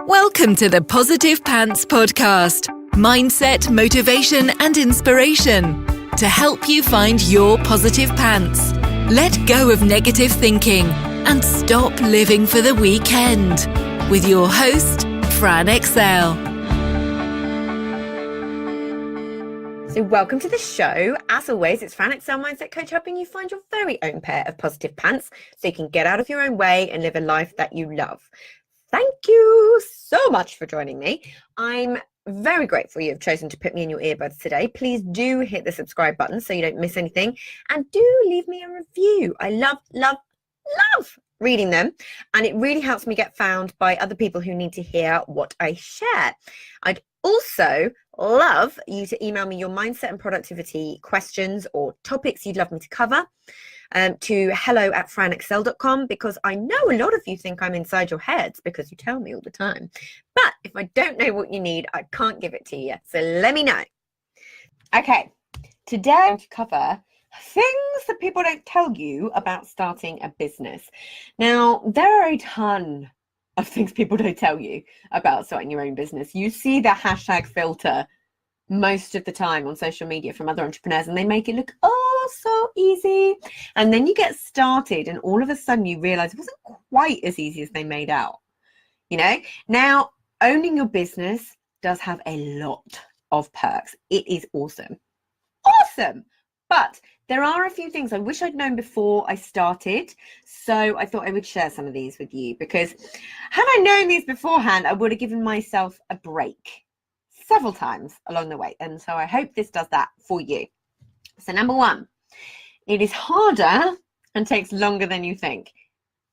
Welcome to the Positive Pants Podcast. Mindset, motivation and inspiration to help you find your positive pants. Let go of negative thinking and stop living for the weekend. With your host, Fran Excel. So welcome to the show. As always, it's Fran Excel, Mindset Coach, helping you find your very own pair of positive pants so you can get out of your own way and live a life that you love. Thank you so much for joining me. I'm very grateful you've chosen to put me in your earbuds today. Please do hit the subscribe button so you don't miss anything. And do leave me a review. I love reading them. And it really helps me get found by other people who need to hear what I share. I'd also love you to email me your mindset and productivity questions or topics you'd love me to cover to hello@franexcel.com, because I know a lot of you think I'm inside your heads because you tell me all the time. But if I don't know what you need, I can't give it to you. So let me know. Okay, today I'm going to cover things that people don't tell you about starting a business. Now, there are a ton of things people don't tell you about starting your own business. You see the hashtag filter most of the time on social media from other entrepreneurs, and they make it look so easy. And then you get started and all of a sudden you realize it wasn't quite as easy as they made out. You know, now owning your business does have a lot of perks. It is awesome. But there are a few things I wish I'd known before I started. So I thought I would share some of these with you, because had I known these beforehand, I would have given myself a break several times along the way. And so I hope this does that for you. So number one, it is harder and takes longer than you think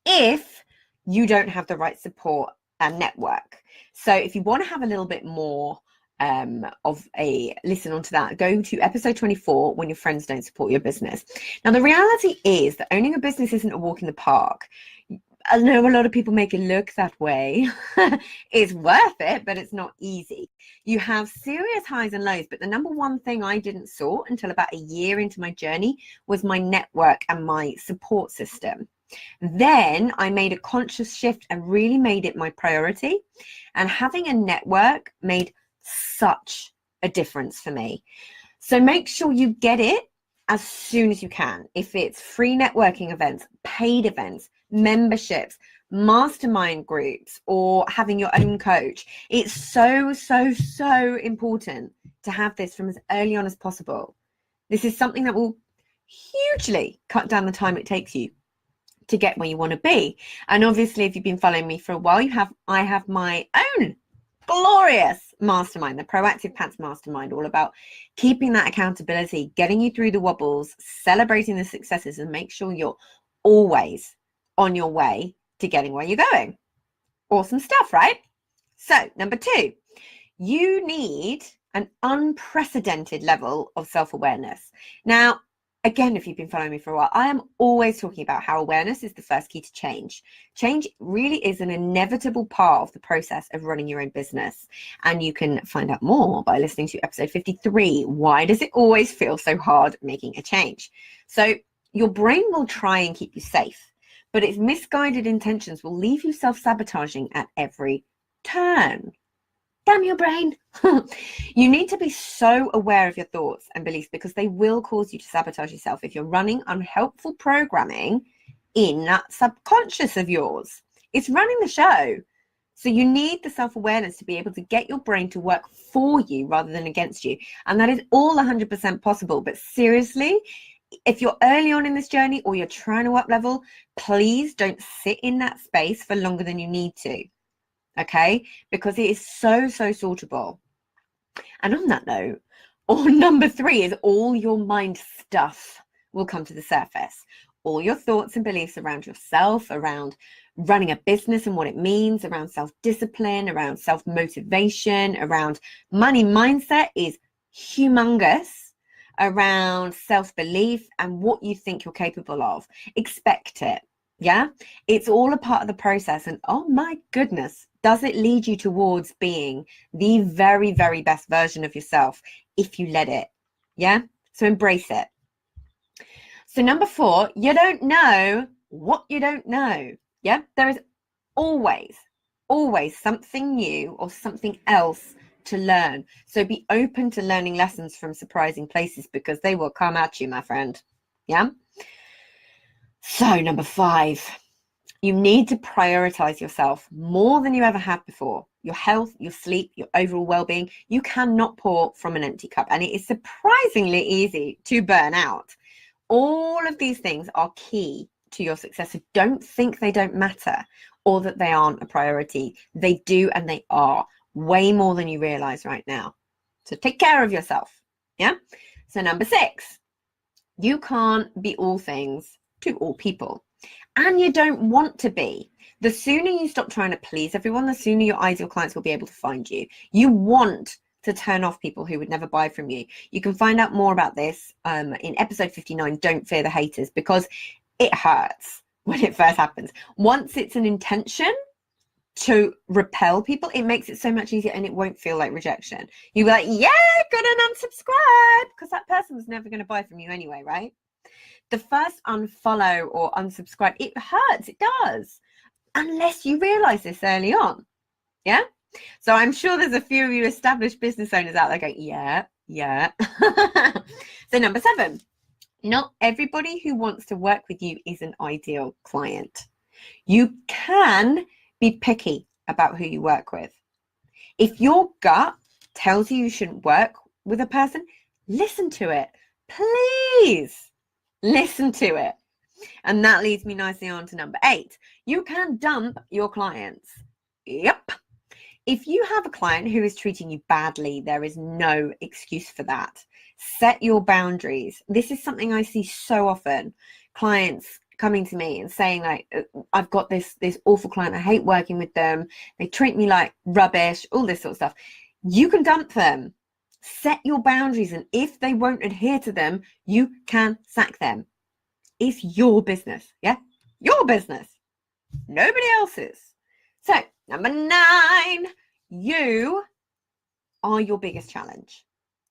if you don't have the right support and network. So if you want to have a little bit more of a listen onto that, go to episode 24, when your friends don't support your business. Now, the reality is that owning a business isn't a walk in the park. I know a lot of people make it look that way. It's worth it, but it's not easy. You have serious highs and lows, but the number one thing I didn't sort until about a year into my journey was my network and my support system. Then I made a conscious shift and really made it my priority. And having a network made such a difference for me. So make sure you get it as soon as you can. If it's free networking events, paid events, memberships, mastermind groups, or having your own coach, it's so important to have this from as early on as possible. This is something that will hugely cut down the time it takes you to get where you want to be. And obviously, if you've been following me for a while, I have my own glorious mastermind, the Proactive Pants Mastermind, all about keeping that accountability, getting you through the wobbles, celebrating the successes, and make sure you're always on your way to getting where you're going. Awesome stuff, right? So number two, you need an unprecedented level of self-awareness. Now, again, if you've been following me for a while, I am always talking about how awareness is the first key to change. Change really is an inevitable part of the process of running your own business. And you can find out more by listening to episode 53. Why does it always feel so hard making a change? So your brain will try and keep you safe, but its misguided intentions will leave you self-sabotaging at every turn. Damn your brain. You need to be so aware of your thoughts and beliefs, because they will cause you to sabotage yourself if you're running unhelpful programming in that subconscious of yours. It's running the show. So you need the self-awareness to be able to get your brain to work for you rather than against you. And that is all 100% possible. But seriously, if you're early on in this journey or you're trying to up level, please don't sit in that space for longer than you need to. Okay, because it is so sortable. And on that note, or number three, is all your mind stuff will come to the surface. All your thoughts and beliefs around yourself, around running a business and what it means, around self-discipline, around self-motivation, around money mindset is humongous, around self-belief and what you think you're capable of. Expect it. Yeah, it's all a part of the process. And oh my goodness, does it lead you towards being the very best version of yourself if you let it? Yeah, so embrace it. So number four, you don't know what you don't know. Yeah, there is always always something new or something else to learn. So be open to learning lessons from surprising places, because they will come at you, my friend. Yeah. So number 5, you need to prioritize yourself more than you ever have before. Your health, your sleep, your overall well-being. You cannot pour from an empty cup, and it is surprisingly easy to burn out. All of these things are key to your success. So don't think they don't matter or that they aren't a priority. They do, and they are way more than you realize right now. So take care of yourself. Yeah. So number 6, you can't be all things to all people. And you don't want to be. The sooner you stop trying to please everyone, the sooner your ideal clients will be able to find you. You want to turn off people who would never buy from you. You can find out more about this in episode 59, Don't Fear the Haters, because it hurts when it first happens. Once it's an intention to repel people, it makes it so much easier, and it won't feel like rejection. You'll be like, yeah, gonna unsubscribe, because that person was never going to buy from you anyway, right? The first unfollow or unsubscribe, it hurts, it does, unless you realize this early on. Yeah. So I'm sure there's a few of you established business owners out there going, yeah. So number 7, not everybody who wants to work with you is an ideal client. You can be picky about who you work with. If your gut tells you shouldn't work with a person, listen to it. Please listen to it. And that leads me nicely on to number 8. You can dump your clients. Yep. If you have a client who is treating you badly, there is no excuse for that. Set your boundaries. This is something I see so often. Clients coming to me and saying, like, I've got this awful client. I hate working with them. They treat me like rubbish, all this sort of stuff. You can dump them. Set your boundaries, and if they won't adhere to them, you can sack them. It's your business. Yeah, your business, nobody else's. So number 9, you are your biggest challenge.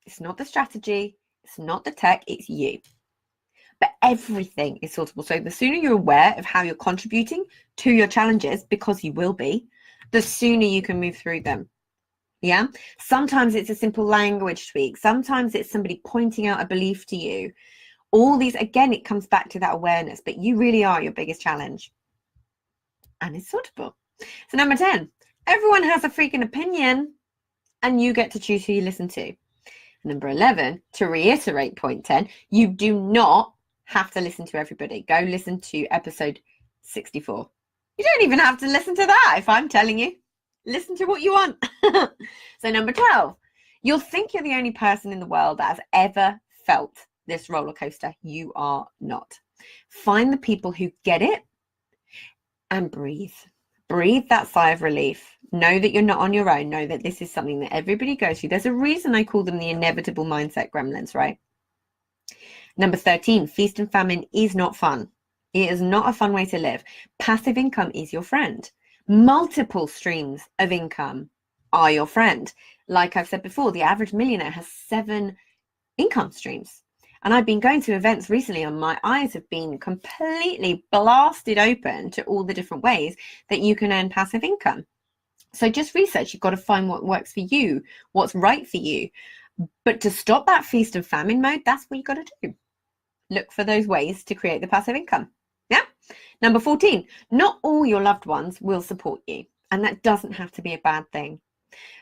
It's not the strategy, it's not the tech, it's you. But everything is sortable. So the sooner you're aware of how you're contributing to your challenges, because you will be, the sooner you can move through them. Yeah. Sometimes it's a simple language tweak. Sometimes it's somebody pointing out a belief to you. All these, again, it comes back to that awareness, but you really are your biggest challenge. And it's sortable. So number 10, everyone has a freaking opinion, and you get to choose who you listen to. Number 11, to reiterate point 10, you do not have to listen to everybody. Go listen to episode 64. You don't even have to listen to that if I'm telling you. Listen to what you want. So number 12, you'll think you're the only person in the world that has ever felt this roller coaster. You are not. Find the people who get it and breathe. Breathe that sigh of relief. Know that you're not on your own. Know that this is something that everybody goes through. There's a reason I call them the inevitable mindset gremlins, right? Number 13, feast and famine is not fun. It is not a fun way to live. Passive income is your friend. Multiple streams of income are your friend. Like I've said before, the average millionaire has 7 income streams. And I've been going to events recently, and my eyes have been completely blasted open to all the different ways that you can earn passive income. So just research. You've got to find what works for you, what's right for you. But to stop that feast and famine mode, that's what you got to do. Look for those ways to create the passive income. Yeah. Number 14, not all your loved ones will support you, and that doesn't have to be a bad thing.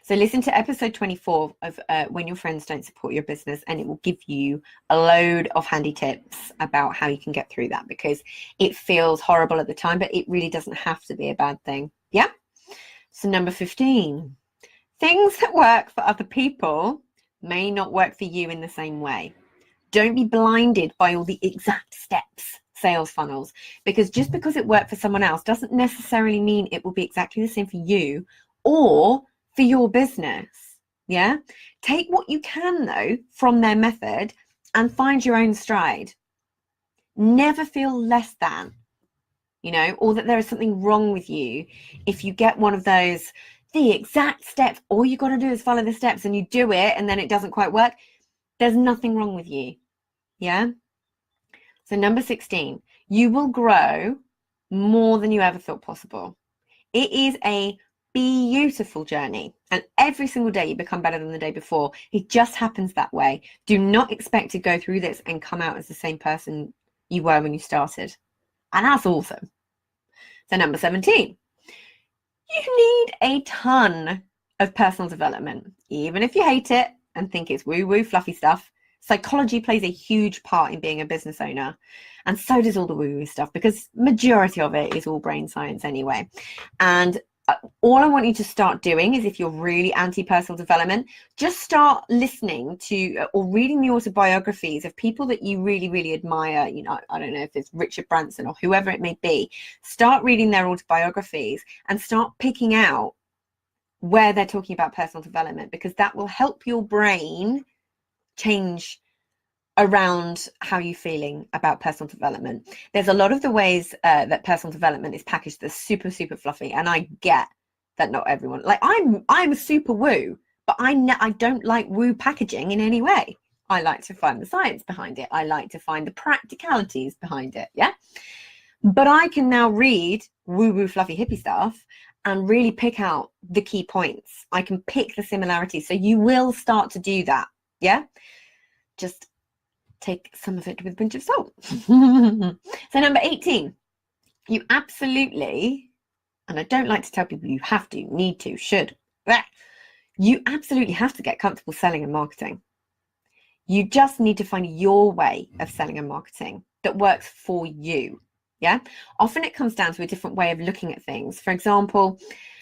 So listen to episode 24 of When Your Friends Don't Support Your Business, and it will give you a load of handy tips about how you can get through that, because it feels horrible at the time, but it really doesn't have to be a bad thing. Yeah. So number 15, things that work for other people may not work for you in the same way. Don't be blinded by all the exact steps, sales funnels, because just because it worked for someone else doesn't necessarily mean it will be exactly the same for you or for your business. Yeah. Take what you can, though, from their method and find your own stride. Never feel less than, or that there is something wrong with you if you get one of those, the exact steps. All you got to do is follow the steps, and you do it and then it doesn't quite work. There's nothing wrong with you. Yeah. So number 16, you will grow more than you ever thought possible. It is a beautiful journey. And every single day you become better than the day before. It just happens that way. Do not expect to go through this and come out as the same person you were when you started. And that's awesome. So number 17, you need a ton of personal development. Even if you hate it and think it's woo-woo fluffy stuff, psychology plays a huge part in being a business owner. And so does all the woo-woo stuff, because majority of it is all brain science anyway. And all I want you to start doing is, if you're really anti-personal development, just start listening to or reading the autobiographies of people that you really, really admire. You know, I don't know if it's Richard Branson or whoever it may be. Start reading their autobiographies and start picking out where they're talking about personal development, because that will help your brain change around how you're feeling about personal development. There's a lot of the ways that personal development is packaged that's super, super fluffy, and I get that not everyone, like I'm super woo, but I don't like woo packaging in any way. I like to find the science behind it. I like to find the practicalities behind it. Yeah, but I can now read woo fluffy hippie stuff and really pick out the key points. I can pick the similarities. So you will start to do that. Yeah, just take some of it with a pinch of salt. So number 18, you absolutely, and I don't like to tell people you have to, need to, should, you absolutely have to get comfortable selling and marketing. You just need to find your way of selling and marketing that works for you. Yeah, often it comes down to a different way of looking at things. For example,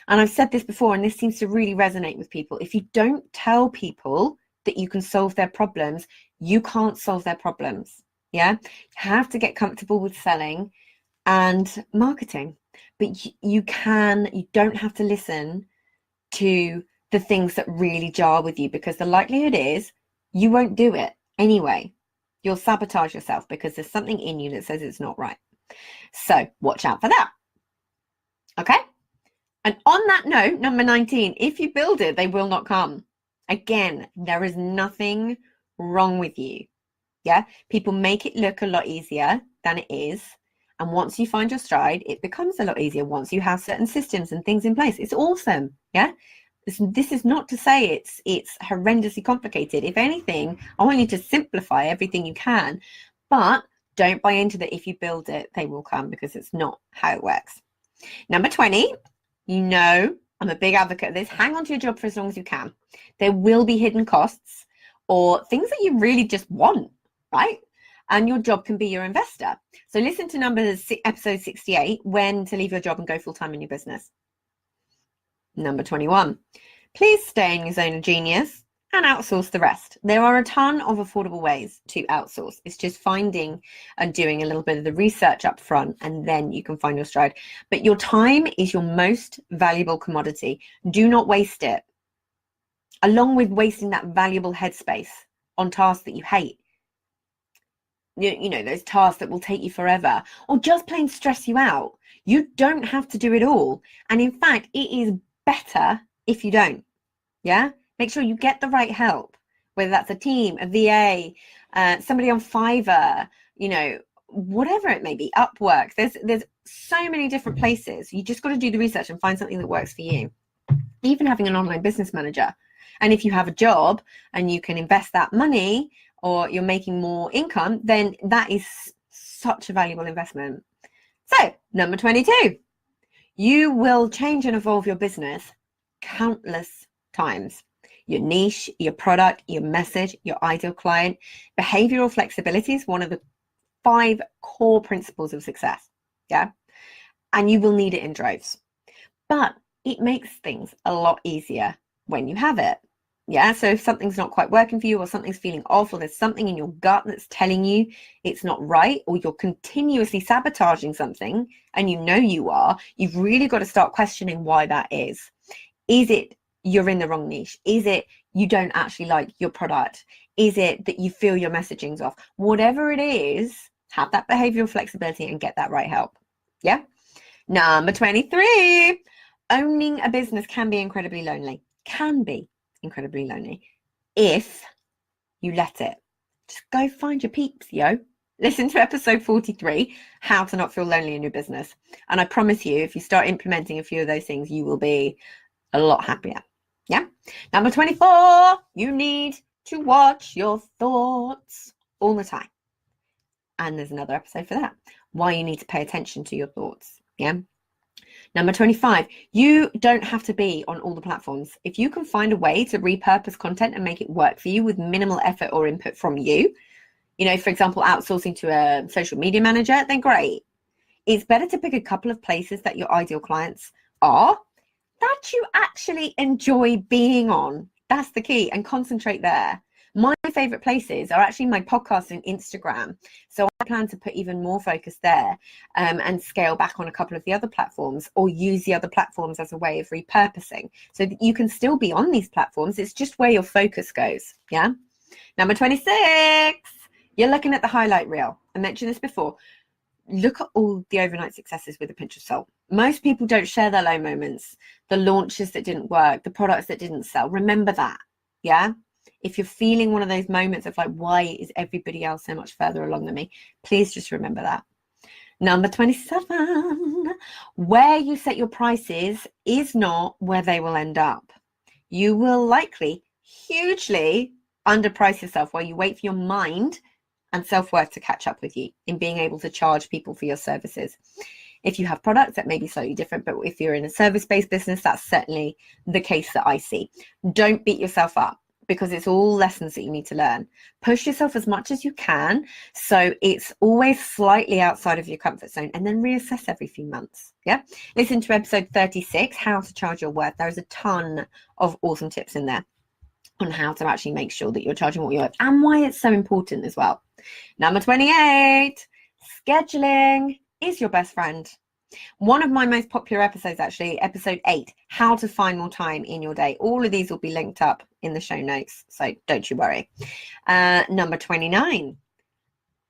and I've said this before, and this seems to really resonate with people, if you don't tell people that you can solve their problems, you can't solve their problems. Yeah, you have to get comfortable with selling and marketing, but you don't have to listen to the things that really jar with you, because the likelihood is you won't do it anyway. You'll sabotage yourself because there's something in you that says it's not right. So watch out for that. Okay. And on that note, number 19, if you build it, they will not come. Again, there is nothing wrong with you. Yeah, people make it look a lot easier than it is. And once you find your stride, it becomes a lot easier once you have certain systems and things in place. It's awesome. Yeah, this is not to say it's horrendously complicated. If anything, I want you to simplify everything you can, but don't buy into that. If you build it, they will come, because it's not how it works. Number 20, you know, I'm a big advocate of this. Hang on to your job for as long as you can. There will be hidden costs or things that you really just want, right? And your job can be your investor. So listen to episode 68, when to leave your job and go full-time in your business. Number 21, please stay in your zone of genius and outsource the rest. There are a ton of affordable ways to outsource. It's just finding and doing a little bit of the research up front, and then you can find your stride. But your time is your most valuable commodity. Do not waste it, along with wasting that valuable headspace on tasks that you hate. You know, those tasks that will take you forever or just plain stress you out. You don't have to do it all. And in fact, it is better if you don't. Yeah. Make sure you get the right help, whether that's a team, a VA, somebody on Fiverr, you know, whatever it may be, Upwork. There's so many different places. You just got to do the research and find something that works for you. Even having an online business manager. And if you have a job and you can invest that money, or you're making more income, then that is such a valuable investment. So number 22, you will change and evolve your business countless times. Your niche, your product, your message, your ideal client. Behavioral flexibility is one of the 5 core principles of success. Yeah. And you will need it in droves, but it makes things a lot easier when you have it. Yeah, so if something's not quite working for you, or something's feeling off, or there's something in your gut that's telling you it's not right, or you're continuously sabotaging something and you know you are, you've really got to start questioning why that is. Is it you're in the wrong niche? Is it you don't actually like your product? Is it that you feel your messaging's off? Whatever it is, have that behavioral flexibility and get that right help. Yeah. Number 23, owning a business can be incredibly lonely. Can be incredibly lonely if you let it. Just go find your peeps, yo. Listen to episode 43, how to not feel lonely in your business. And I promise you, if you start implementing a few of those things, you will be a lot happier. Yeah. Number 24, you need to watch your thoughts all the time. And there's another episode for that. Why you need to pay attention to your thoughts. Yeah. Number 25, you don't have to be on all the platforms. If you can find a way to repurpose content and make it work for you with minimal effort or input from you, for example, outsourcing to a social media manager, then great. It's better to pick a couple of places that your ideal clients are that you actually enjoy being on. That's the key, and concentrate there. My favorite places are actually my podcast and Instagram. So I plan to put even more focus there and scale back on a couple of the other platforms, or use the other platforms as a way of repurposing so that you can still be on these platforms. It's just where your focus goes. Yeah. Number 26, you're looking at the highlight reel. I mentioned this before. Look at all the overnight successes with a pinch of salt. Most people don't share their low moments, the launches that didn't work, the products that didn't sell. Remember that. Yeah. If you're feeling one of those moments of like, why is everybody else so much further along than me? Please just remember that. Number 27, where you set your prices is not where they will end up. You will likely hugely underprice yourself while you wait for your mind and self-worth to catch up with you in being able to charge people for your services. If you have products, that may be slightly different, but if you're in a service-based business, that's certainly the case that I see. Don't beat yourself up, because it's all lessons that you need to learn. Push yourself as much as you can, so it's always slightly outside of your comfort zone, and then reassess every few months. Yeah. Listen to episode 36, how to charge your worth. There's a ton of awesome tips in there on how to actually make sure that you're charging what you're worth and why it's so important as well. Number 28, scheduling is your best friend. One of my most popular episodes, actually, episode 8, how to find more time in your day. All of these will be linked up in the show notes, so don't you worry. Number 29,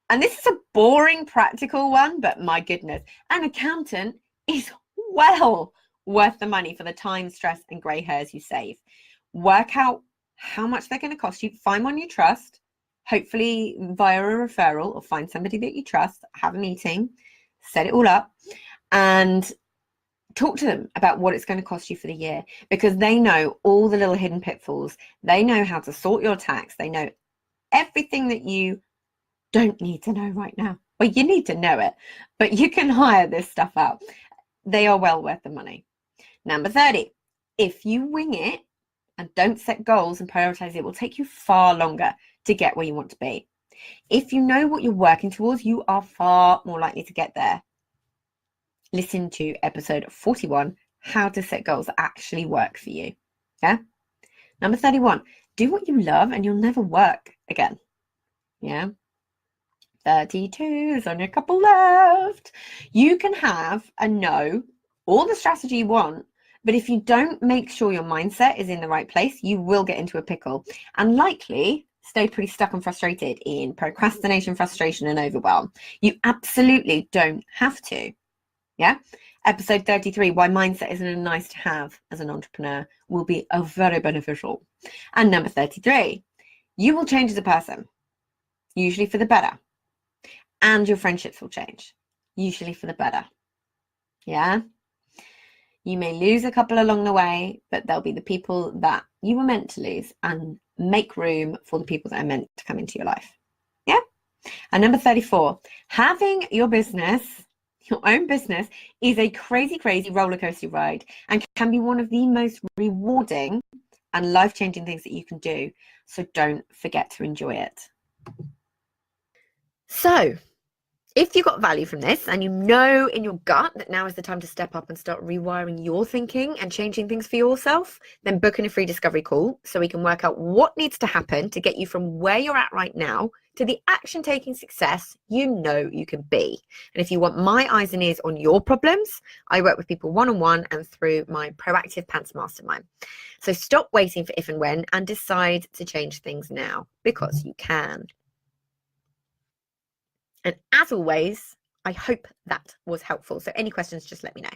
and this is a boring practical one, but my goodness, an accountant is well worth the money for the time, stress, and grey hairs you save. Work out how much they're going to cost you. Find one you trust, hopefully via a referral, or find somebody that you trust, have a meeting, set it all up, and talk to them about what it's going to cost you for the year, because they know all the little hidden pitfalls. They know how to sort your tax. They know everything that you don't need to know right now. Well, you need to know it, but you can hire this stuff out. They are well worth the money. Number 30, if you wing it and don't set goals and prioritize, it will take you far longer to get where you want to be. If you know what you're working towards, you are far more likely to get there. Listen to episode 41, how to set goals that actually work for you. Yeah. Number 31, do what you love and you'll never work again. Yeah. 32, there's only a couple left. You can have a no, all the strategy you want, but if you don't make sure your mindset is in the right place, you will get into a pickle and likely stay pretty stuck and frustrated in procrastination, frustration, and overwhelm. You absolutely don't have to. Yeah. Episode 33, why mindset isn't a nice to have as an entrepreneur, will be very beneficial. And number 33, you will change as a person, usually for the better. And your friendships will change, usually for the better. Yeah. You may lose a couple along the way, but they'll be the people that you were meant to lose, and make room for the people that are meant to come into your life. Yeah. And number 34, having your business, your own business, is a crazy, crazy roller coaster ride and can be one of the most rewarding and life-changing things that you can do. So don't forget to enjoy it. So if you got value from this and you know in your gut that now is the time to step up and start rewiring your thinking and changing things for yourself, then book in a free discovery call so we can work out what needs to happen to get you from where you're at right now to the action-taking success you know you can be. And if you want my eyes and ears on your problems, I work with people one-on-one and through my Proactive Pants Mastermind. So stop waiting for if and when and decide to change things now, because you can. And as always, I hope that was helpful. So any questions, just let me know.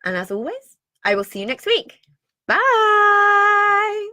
And as always, I will see you next week. Bye.